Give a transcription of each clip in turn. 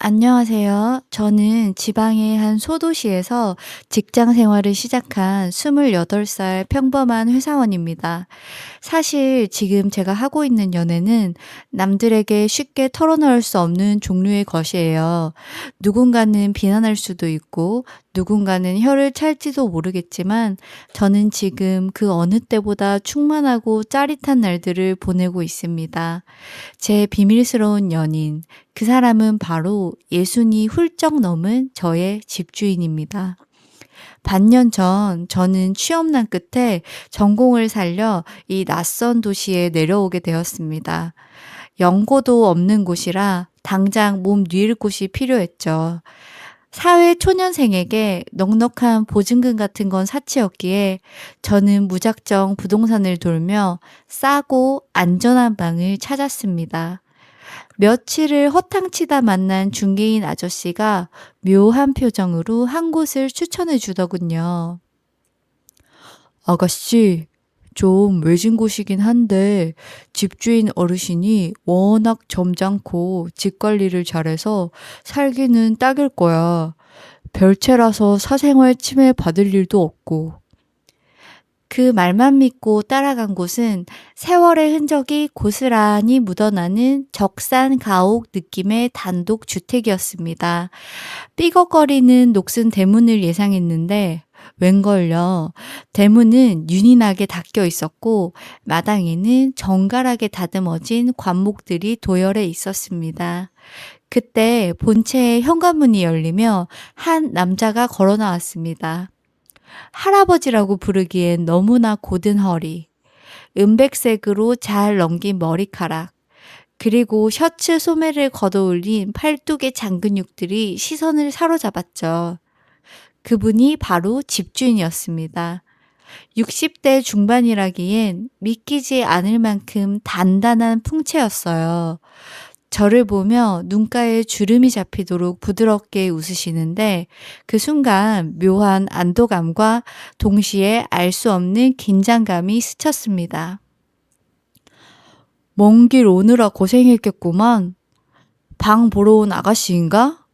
안녕하세요. 저는 지방의 한 소도시에서 직장 생활을 시작한 28살 평범한 회사원입니다. 사실 지금 제가 하고 있는 연애는 남들에게 쉽게 털어놓을 수 없는 종류의 것이에요. 누군가는 비난할 수도 있고, 누군가는 혀를 찰지도 모르겠지만, 저는 지금 그 어느 때보다 충만하고 짜릿한 날들을 보내고 있습니다. 제 비밀스러운 연인, 그 사람은 바로 예순이 훌쩍 넘은 저의 집주인입니다. 반년 전 저는 취업난 끝에 전공을 살려 이 낯선 도시에 내려오게 되었습니다. 연고도 없는 곳이라 당장 몸 뉘을 곳이 필요했죠. 사회 초년생에게 넉넉한 보증금 같은 건 사치였기에 저는 무작정 부동산을 돌며 싸고 안전한 방을 찾았습니다. 며칠을 허탕치다 만난 중개인 아저씨가 묘한 표정으로 한 곳을 추천해 주더군요. 아가씨, 좀 외진 곳이긴 한데 집주인 어르신이 워낙 점잖고 집 관리를 잘해서 살기는 딱일 거야. 별채라서 사생활 침해 받을 일도 없고. 그 말만 믿고 따라간 곳은 세월의 흔적이 고스란히 묻어나는 적산 가옥 느낌의 단독 주택이었습니다. 삐걱거리는 녹슨 대문을 예상했는데 웬걸요. 대문은 윤인하게 닫혀 있었고 마당에는 정갈하게 다듬어진 관목들이 도열해 있었습니다. 그때 본체의 현관문이 열리며 한 남자가 걸어 나왔습니다. 할아버지라고 부르기엔 너무나 고든 허리, 은백색으로 잘 넘긴 머리카락, 그리고 셔츠 소매를 걷어올린 팔뚝의 장근육들이 시선을 사로잡았죠. 그분이 바로 집주인이었습니다. 60대 중반이라기엔 믿기지 않을 만큼 단단한 풍채였어요. 저를 보며 눈가에 주름이 잡히도록 부드럽게 웃으시는데 그 순간 묘한 안도감과 동시에 알 수 없는 긴장감이 스쳤습니다. 먼 길 오느라 고생했겠구만. 방 보러 온 아가씨인가?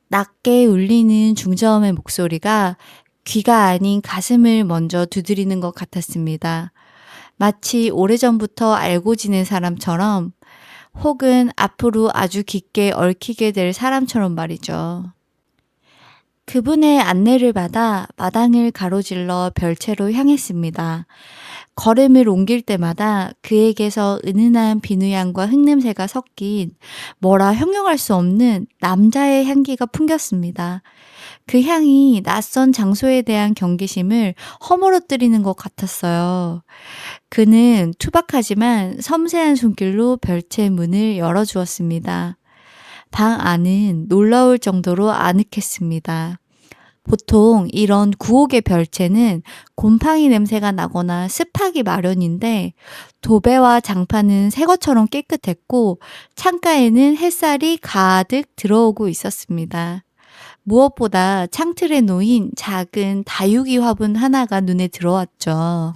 낮게 울리는 중저음의 목소리가 귀가 아닌 가슴을 먼저 두드리는 것 같았습니다. 마치 오래전부터 알고 지낸 사람처럼 혹은 앞으로 아주 깊게 얽히게 될 사람처럼 말이죠. 그분의 안내를 받아 마당을 가로질러 별채로 향했습니다. 걸음을 옮길 때마다 그에게서 은은한 비누향과 흙냄새가 섞인 뭐라 형용할 수 없는 남자의 향기가 풍겼습니다. 그 향이 낯선 장소에 대한 경계심을 허물어뜨리는 것 같았어요. 그는 투박하지만 섬세한 손길로 별채 문을 열어주었습니다. 방 안은 놀라울 정도로 아늑했습니다. 보통 이런 구옥의 별채는 곰팡이 냄새가 나거나 습하기 마련인데 도배와 장판은 새 것처럼 깨끗했고 창가에는 햇살이 가득 들어오고 있었습니다. 무엇보다 창틀에 놓인 작은 다육이 화분 하나가 눈에 들어왔죠.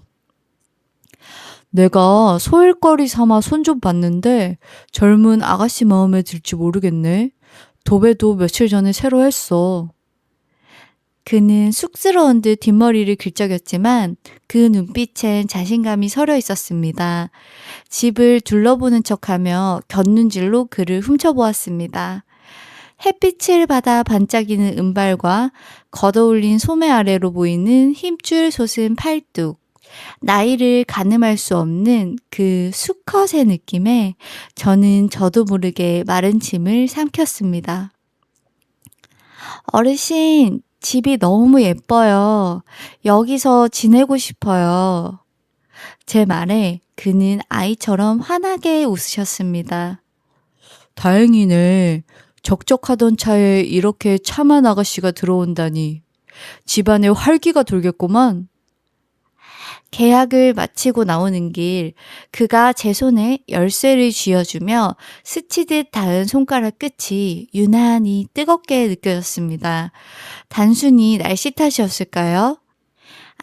내가 소일거리 삼아 손 좀 봤는데 젊은 아가씨 마음에 들지 모르겠네. 도배도 며칠 전에 새로 했어. 그는 쑥스러운 듯 뒷머리를 긁적였지만 그 눈빛엔 자신감이 서려 있었습니다. 집을 둘러보는 척하며 곁눈질로 그를 훔쳐보았습니다. 햇빛을 받아 반짝이는 은발과 걷어올린 소매 아래로 보이는 힘줄 솟은 팔뚝, 나이를 가늠할 수 없는 그 수컷의 느낌에 저는 저도 모르게 마른 침을 삼켰습니다. 어르신, 집이 너무 예뻐요. 여기서 지내고 싶어요. 제 말에 그는 아이처럼 환하게 웃으셨습니다. 다행이네. 적적하던 차에 이렇게 참한 아가씨가 들어온다니. 집안에 활기가 돌겠구만. 계약을 마치고 나오는 길, 그가 제 손에 열쇠를 쥐어주며 스치듯 닿은 손가락 끝이 유난히 뜨겁게 느껴졌습니다. 단순히 날씨 탓이었을까요?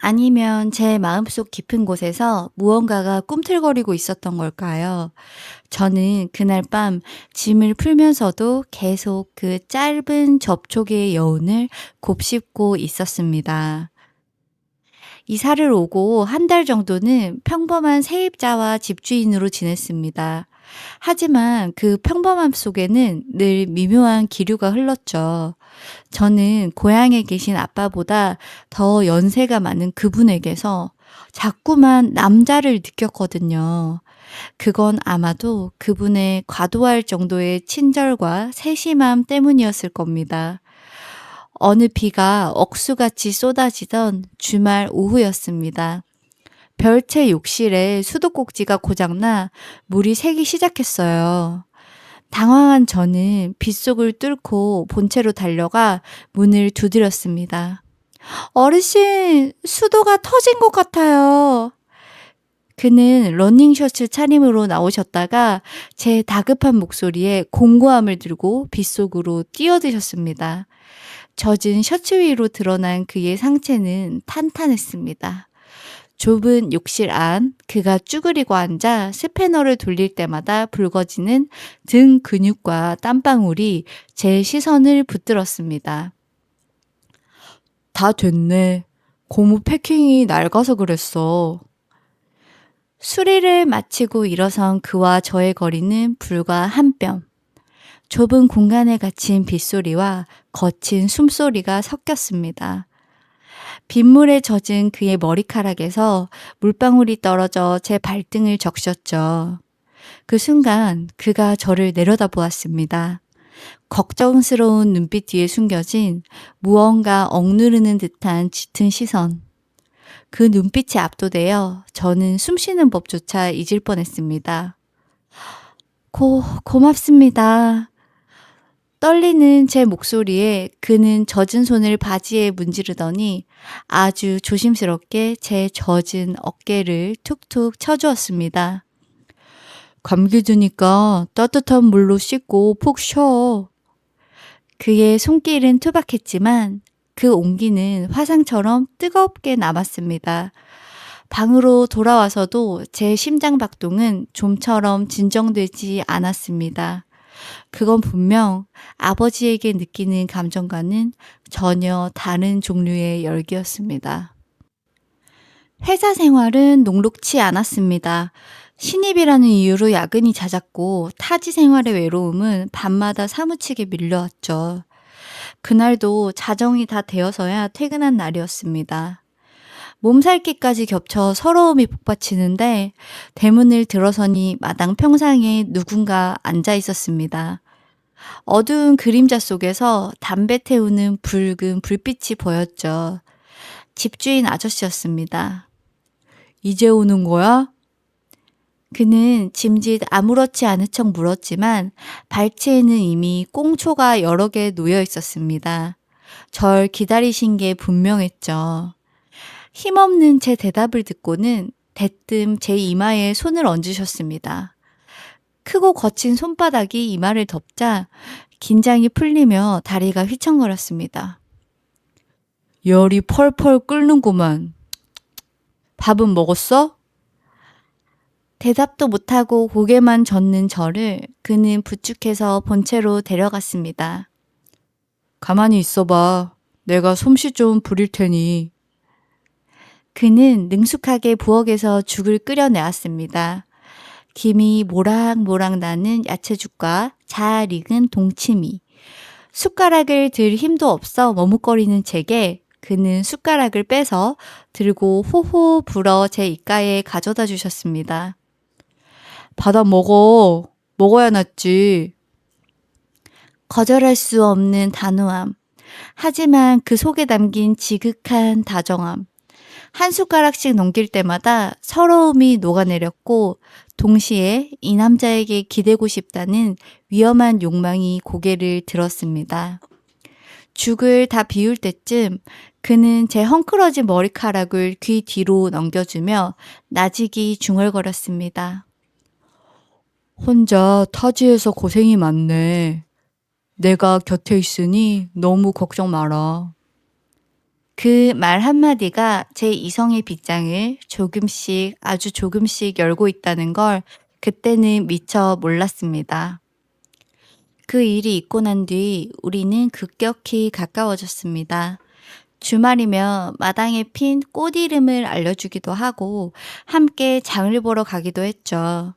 아니면 제 마음속 깊은 곳에서 무언가가 꿈틀거리고 있었던 걸까요? 저는 그날 밤 짐을 풀면서도 계속 그 짧은 접촉의 여운을 곱씹고 있었습니다. 이사를 오고 한 달 정도는 평범한 세입자와 집주인으로 지냈습니다. 하지만 그 평범함 속에는 늘 미묘한 기류가 흘렀죠. 저는 고향에 계신 아빠보다 더 연세가 많은 그분에게서 자꾸만 남자를 느꼈거든요. 그건 아마도 그분의 과도할 정도의 친절과 세심함 때문이었을 겁니다. 어느 비가 억수같이 쏟아지던 주말 오후였습니다. 별채 욕실에 수도꼭지가 고장나 물이 새기 시작했어요. 당황한 저는 빗속을 뚫고 본체로 달려가 문을 두드렸습니다. 어르신, 수도가 터진 것 같아요. 그는 러닝셔츠 차림으로 나오셨다가 제 다급한 목소리에 공고함을 들고 빗속으로 뛰어드셨습니다. 젖은 셔츠 위로 드러난 그의 상체는 탄탄했습니다. 좁은 욕실 안 그가 쭈그리고 앉아 스패너를 돌릴 때마다 붉어지는 등 근육과 땀방울이 제 시선을 붙들었습니다. 다 됐네. 고무 패킹이 낡아서 그랬어. 수리를 마치고 일어선 그와 저의 거리는 불과 한 뼘. 좁은 공간에 갇힌 빗소리와 거친 숨소리가 섞였습니다. 빗물에 젖은 그의 머리카락에서 물방울이 떨어져 제 발등을 적셨죠. 그 순간 그가 저를 내려다보았습니다. 걱정스러운 눈빛 뒤에 숨겨진 무언가 억누르는 듯한 짙은 시선. 그 눈빛에 압도되어 저는 숨쉬는 법조차 잊을 뻔했습니다. 고맙습니다. 떨리는 제 목소리에 그는 젖은 손을 바지에 문지르더니 아주 조심스럽게 제 젖은 어깨를 툭툭 쳐주었습니다. 감기 드니까 따뜻한 물로 씻고 푹 쉬어. 그의 손길은 투박했지만 그 온기는 화상처럼 뜨겁게 남았습니다. 방으로 돌아와서도 제 심장 박동은 좀처럼 진정되지 않았습니다. 그건 분명 아버지에게 느끼는 감정과는 전혀 다른 종류의 열기였습니다. 회사 생활은 녹록치 않았습니다. 신입이라는 이유로 야근이 잦았고 타지 생활의 외로움은 밤마다 사무치게 밀려왔죠. 그날도 자정이 다 되어서야 퇴근한 날이었습니다. 몸살기까지 겹쳐 서러움이 복받치는데 대문을 들어서니 마당 평상에 누군가 앉아 있었습니다. 어두운 그림자 속에서 담배 태우는 붉은 불빛이 보였죠. 집주인 아저씨였습니다. 이제 오는 거야? 그는 짐짓 아무렇지 않은 척 물었지만 발치에는 이미 꽁초가 여러 개 놓여 있었습니다. 절 기다리신 게 분명했죠. 힘없는 제 대답을 듣고는 대뜸 제 이마에 손을 얹으셨습니다. 크고 거친 손바닥이 이마를 덮자 긴장이 풀리며 다리가 휘청거렸습니다. 열이 펄펄 끓는구만. 밥은 먹었어? 대답도 못하고 고개만 젓는 저를 그는 부축해서 본체로 데려갔습니다. 가만히 있어봐. 내가 솜씨 좀 부릴 테니. 그는 능숙하게 부엌에서 죽을 끓여내왔습니다. 김이 모락모락 나는 야채죽과 잘 익은 동치미. 숟가락을 들 힘도 없어 머뭇거리는 제게 그는 숟가락을 빼서 들고 호호 불어 제 입가에 가져다 주셨습니다. 받아 먹어. 먹어야 낫지. 거절할 수 없는 단호함. 하지만 그 속에 담긴 지극한 다정함. 한 숟가락씩 넘길 때마다 서러움이 녹아내렸고 동시에 이 남자에게 기대고 싶다는 위험한 욕망이 고개를 들었습니다. 죽을 다 비울 때쯤 그는 제 헝클어진 머리카락을 귀 뒤로 넘겨주며 나직이 중얼거렸습니다. 혼자 타지에서 고생이 많네. 내가 곁에 있으니 너무 걱정 마라. 그 말 한마디가 제 이성의 빗장을 조금씩, 아주 조금씩 열고 있다는 걸 그때는 미처 몰랐습니다. 그 일이 있고 난 뒤 우리는 급격히 가까워졌습니다. 주말이면 마당에 핀 꽃 이름을 알려주기도 하고 함께 장을 보러 가기도 했죠.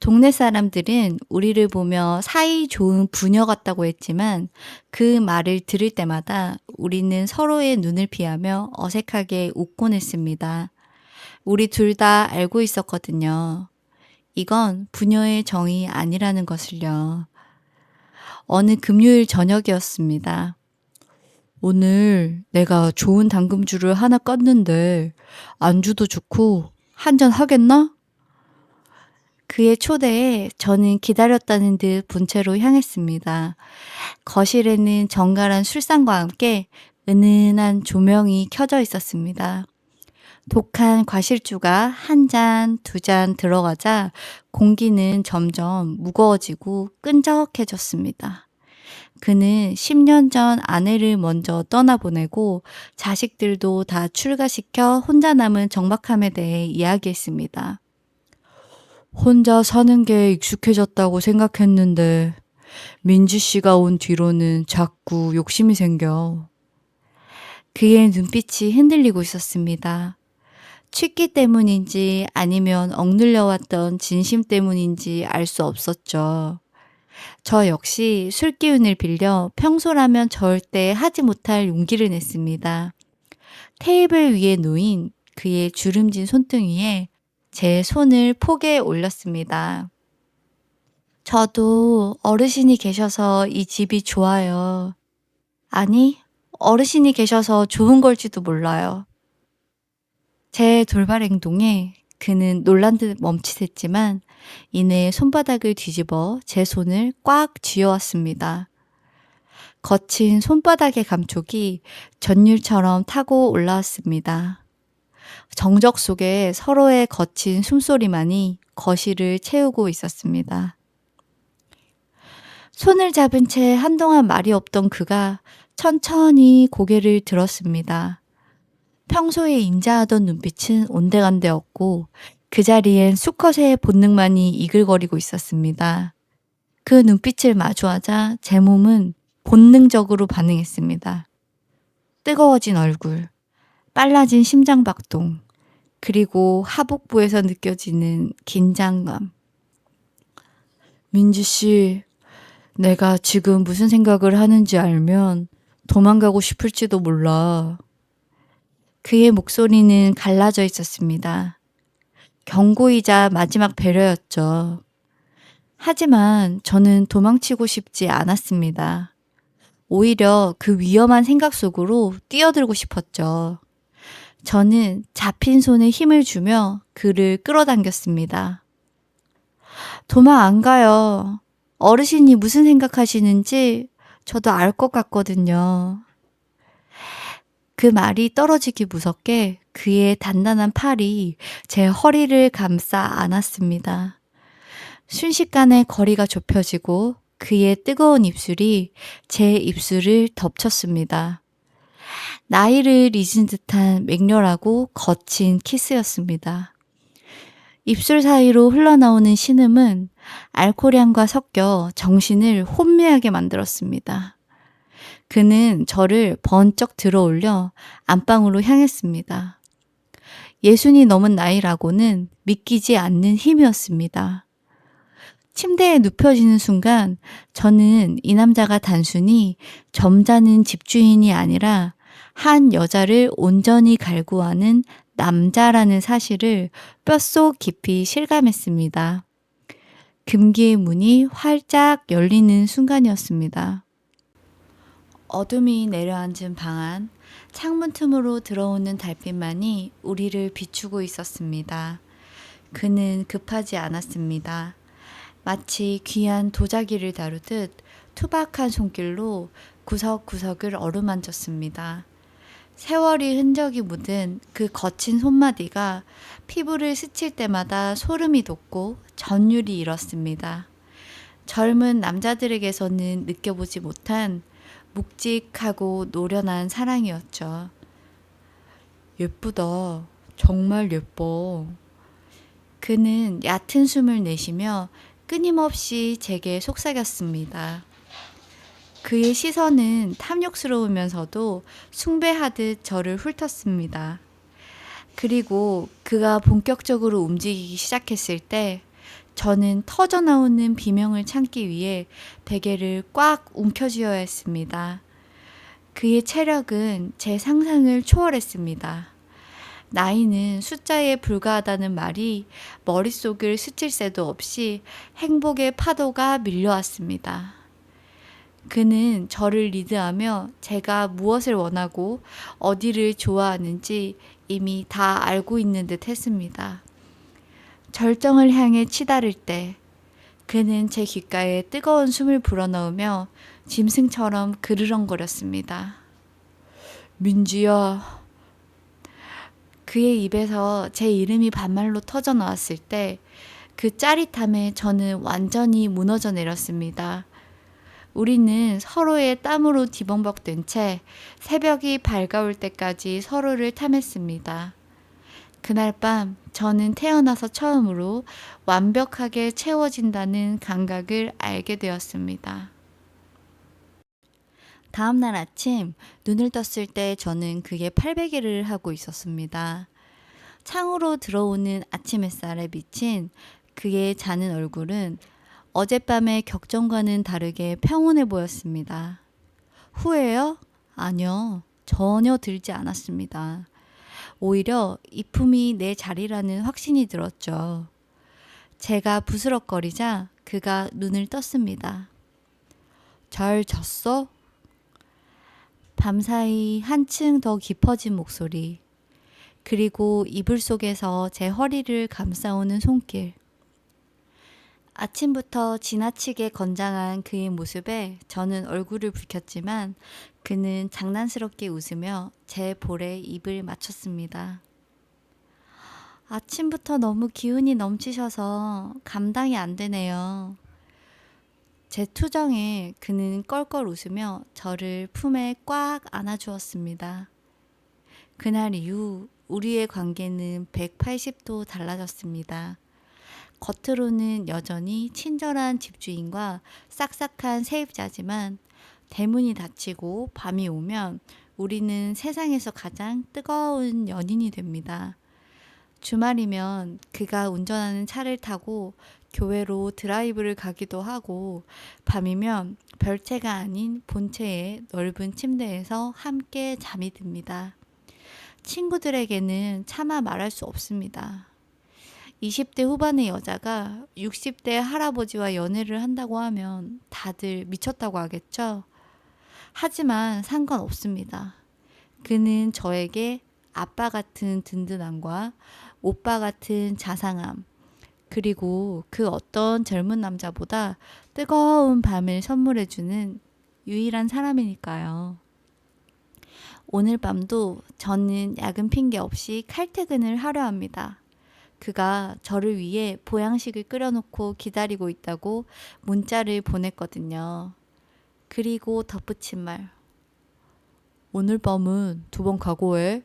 동네 사람들은 우리를 보며 사이 좋은 부녀 같다고 했지만 그 말을 들을 때마다 우리는 서로의 눈을 피하며 어색하게 웃곤 했습니다. 우리 둘 다 알고 있었거든요. 이건 부녀의 정이 아니라는 것을요. 어느 금요일 저녁이었습니다. 오늘 내가 좋은 당금주를 하나 깠는데 안주도 좋고 한잔 하겠나? 그의 초대에 저는 기다렸다는 듯 본체로 향했습니다. 거실에는 정갈한 술상과 함께 은은한 조명이 켜져 있었습니다. 독한 과실주가 한 잔, 두 잔 들어가자 공기는 점점 무거워지고 끈적해졌습니다. 그는 10년 전 아내를 먼저 떠나보내고 자식들도 다 출가시켜 혼자 남은 적막함에 대해 이야기했습니다. 혼자 사는 게 익숙해졌다고 생각했는데 민지 씨가 온 뒤로는 자꾸 욕심이 생겨. 그의 눈빛이 흔들리고 있었습니다. 취기 때문인지 아니면 억눌려왔던 진심 때문인지 알 수 없었죠. 저 역시 술 기운을 빌려 평소라면 절대 하지 못할 용기를 냈습니다. 테이블 위에 놓인 그의 주름진 손등위에 제 손을 포개에 올렸습니다. 저도 어르신이 계셔서 이 집이 좋아요. 아니, 어르신이 계셔서 좋은 걸지도 몰라요. 제 돌발 행동에 그는 놀란 듯 멈칫했지만 이내 손바닥을 뒤집어 제 손을 꽉 쥐어왔습니다. 거친 손바닥의 감촉이 전율처럼 타고 올라왔습니다. 정적 속에 서로의 거친 숨소리만이 거실을 채우고 있었습니다. 손을 잡은 채 한동안 말이 없던 그가 천천히 고개를 들었습니다. 평소에 인자하던 눈빛은 온데간데없고 그 자리엔 수컷의 본능만이 이글거리고 있었습니다. 그 눈빛을 마주하자 제 몸은 본능적으로 반응했습니다. 뜨거워진 얼굴, 빨라진 심장박동, 그리고 하복부에서 느껴지는 긴장감. 민지 씨, 내가 지금 무슨 생각을 하는지 알면 도망가고 싶을지도 몰라. 그의 목소리는 갈라져 있었습니다. 경고이자 마지막 배려였죠. 하지만 저는 도망치고 싶지 않았습니다. 오히려 그 위험한 생각 속으로 뛰어들고 싶었죠. 저는 잡힌 손에 힘을 주며 그를 끌어당겼습니다. 도망 안 가요. 어르신이 무슨 생각하시는지 저도 알 것 같거든요. 그 말이 떨어지기 무섭게 그의 단단한 팔이 제 허리를 감싸 안았습니다. 순식간에 거리가 좁혀지고 그의 뜨거운 입술이 제 입술을 덮쳤습니다. 나이를 잊은 듯한 맹렬하고 거친 키스였습니다. 입술 사이로 흘러나오는 신음은 알코올향과 섞여 정신을 혼미하게 만들었습니다. 그는 저를 번쩍 들어올려 안방으로 향했습니다. 60이 넘은 나이라고는 믿기지 않는 힘이었습니다. 침대에 눕혀지는 순간 저는 이 남자가 단순히 점잖은 집주인이 아니라 한 여자를 온전히 갈구하는 남자라는 사실을 뼛속 깊이 실감했습니다. 금기의 문이 활짝 열리는 순간이었습니다. 어둠이 내려앉은 방 안, 창문 틈으로 들어오는 달빛만이 우리를 비추고 있었습니다. 그는 급하지 않았습니다. 마치 귀한 도자기를 다루듯 투박한 손길로 구석구석을 어루만졌습니다. 세월이 흔적이 묻은 그 거친 손마디가 피부를 스칠 때마다 소름이 돋고 전율이 일었습니다. 젊은 남자들에게서는 느껴보지 못한 묵직하고 노련한 사랑이었죠. 예쁘다. 정말 예뻐. 그는 얕은 숨을 내쉬며 끊임없이 제게 속삭였습니다. 그의 시선은 탐욕스러우면서도 숭배하듯 저를 훑었습니다. 그리고 그가 본격적으로 움직이기 시작했을 때 저는 터져나오는 비명을 참기 위해 베개를 꽉 움켜쥐어야 했습니다. 그의 체력은 제 상상을 초월했습니다. 나이는 숫자에 불과하다는 말이 머릿속을 스칠 새도 없이 행복의 파도가 밀려왔습니다. 그는 저를 리드하며 제가 무엇을 원하고 어디를 좋아하는지 이미 다 알고 있는 듯 했습니다. 절정을 향해 치달을 때 그는 제 귓가에 뜨거운 숨을 불어넣으며 짐승처럼 그르렁거렸습니다. 민지야. 그의 입에서 제 이름이 반말로 터져 나왔을 때 그 짜릿함에 저는 완전히 무너져 내렸습니다. 우리는 서로의 땀으로 뒤범벅된 채 새벽이 밝아올 때까지 서로를 탐했습니다. 그날 밤 저는 태어나서 처음으로 완벽하게 채워진다는 감각을 알게 되었습니다. 다음 날 아침 눈을 떴을 때 저는 그의 팔베개를 하고 있었습니다. 창으로 들어오는 아침 햇살에 비친 그의 자는 얼굴은 어젯밤의 격정과는 다르게 평온해 보였습니다. 후회요? 아니요. 전혀 들지 않았습니다. 오히려 이 품이 내 자리라는 확신이 들었죠. 제가 부스럭거리자 그가 눈을 떴습니다. 잘 잤어? 밤사이 한층 더 깊어진 목소리, 그리고 이불 속에서 제 허리를 감싸오는 손길. 아침부터 지나치게 건장한 그의 모습에 저는 얼굴을 붉혔지만 그는 장난스럽게 웃으며 제 볼에 입을 맞췄습니다. 아침부터 너무 기운이 넘치셔서 감당이 안 되네요. 제 투정에 그는 껄껄 웃으며 저를 품에 꽉 안아주었습니다. 그날 이후 우리의 관계는 180도 달라졌습니다. 겉으로는 여전히 친절한 집주인과 싹싹한 세입자지만 대문이 닫히고 밤이 오면 우리는 세상에서 가장 뜨거운 연인이 됩니다. 주말이면 그가 운전하는 차를 타고 교회로 드라이브를 가기도 하고 밤이면 별채가 아닌 본체의 넓은 침대에서 함께 잠이 듭니다. 친구들에게는 차마 말할 수 없습니다. 20대 후반의 여자가 60대 할아버지와 연애를 한다고 하면 다들 미쳤다고 하겠죠? 하지만 상관없습니다. 그는 저에게 아빠 같은 든든함과 오빠 같은 자상함, 그리고 그 어떤 젊은 남자보다 뜨거운 밤을 선물해주는 유일한 사람이니까요. 오늘 밤도 저는 야근 핑계 없이 칼퇴근을 하려 합니다. 그가 저를 위해 보양식을 끓여놓고 기다리고 있다고 문자를 보냈거든요. 그리고 덧붙인 말. 오늘 밤은 2번 각오해.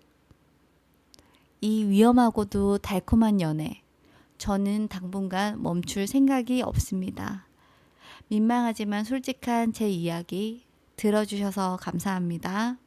이 위험하고도 달콤한 연애. 저는 당분간 멈출 생각이 없습니다. 민망하지만 솔직한 제 이야기 들어주셔서 감사합니다.